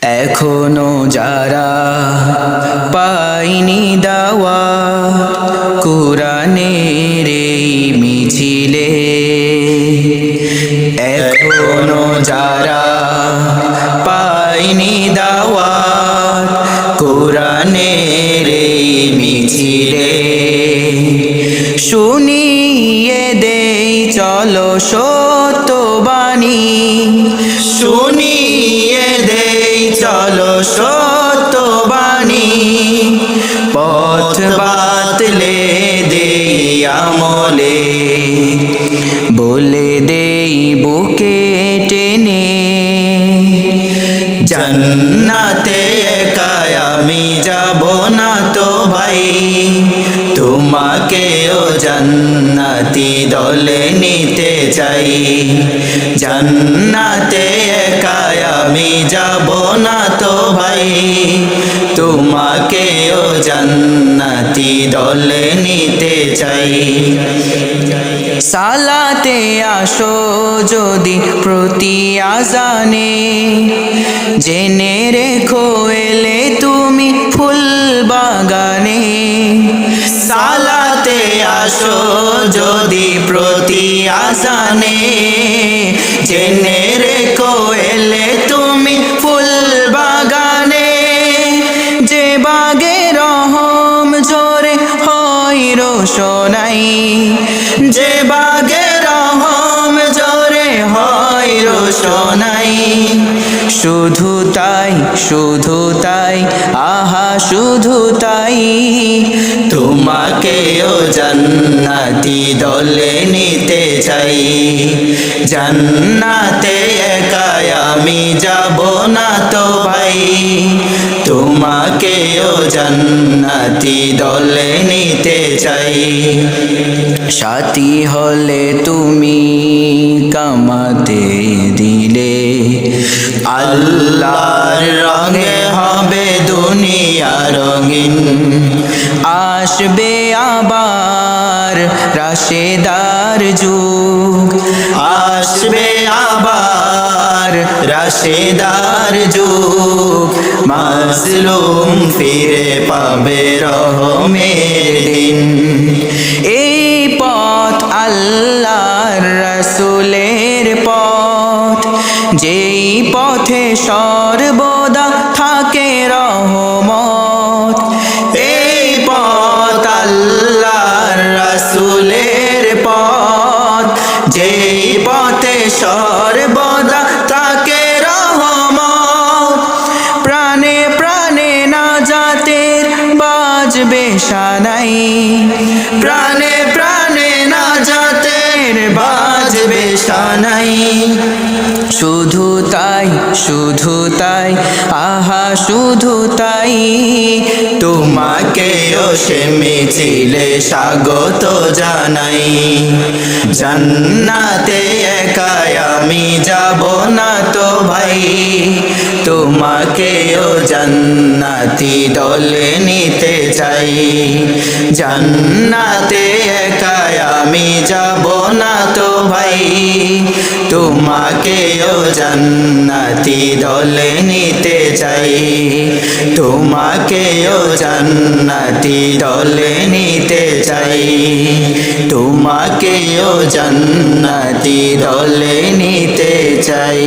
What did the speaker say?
এখনো যারা পায়নি দাওয়াত কুরআনের এই মিছিলে, এখনো যারা পায়নি দাওয়াত কুরআনের এই মিছিলে, শুনিয়ে দেই চলো সত্যবাণী, শুনিয়ে দেই চলো সত্যবাণী, পথ বাতলে দেই আমলে, বলে দেই বুকে টেনে, জান্নাতে একা আমি যাব না তো ভাই, তোমাকেও জান্নাতি দলে নিতে চাই, জান্নাতে একা আমি যাব না তো ভাই, তোমাকেও জান্নাতি দলে নিতে চাই। সালাতে আসো যদি প্রতি আজানে, জেনে রেখো এলে তুমি ফুল বাগানে, সালাতে আসো যদি প্রতি আজানে, জেনে রেখো এলে তুমি ফুল বাগানে, যে বাগে রহম ঝরে হয় রোশনাই, যে বাগে রহম ঝরে হয় রোশনাই, শুধু তাই শুধু তাই আহা শুধু তাই, তোমাকেও জান্নাতি দলে নিতে চাই, জান্নাতে একা আমি যাব না তো ভাই, তোমাকেও জান্নাতি দলে নিতে চাই। সাথী হলে তুমি কামাতে দিলে, আল্লাহর রঙে হবে দুনিয়া রঙিন, আসবে আবার রাশেদার যুগ, আসবে আবার রাশেদার যুগ, মাজলুম ফিরে পাবে রহমের দিন, এই পথ আল্লাহর রাসূলের পথ, যেই পথে সর্বদা থাকে রহমত, এই পথ আল্লাহর রাসূলের পথ, যেই পথে সর্বদা থাকে রহমত, প্রাণে প্রাণে নাজাতের বাজবে শানাই, প্রাণে প্রাণে নাজাতের বাজবে শানাই, শুধু তাই শুধু তাই আহা শুধু তাই, তোমাকেও সে মিছিলে স্বাগত জানাই, জান্নাতে একা আমি যাব না তো ভাই, তোমাকেও জান্নাতি দলে নিতে চাই, জান্নাতে একা আমি যাব না তো ভাই, তোমাকেও জান্নাতি দলে নিতে চাই, তোমাকেও জান্নাতি দলে নিতে চাই, তোমাকেও জান্নাতি দলে নিতে চাই।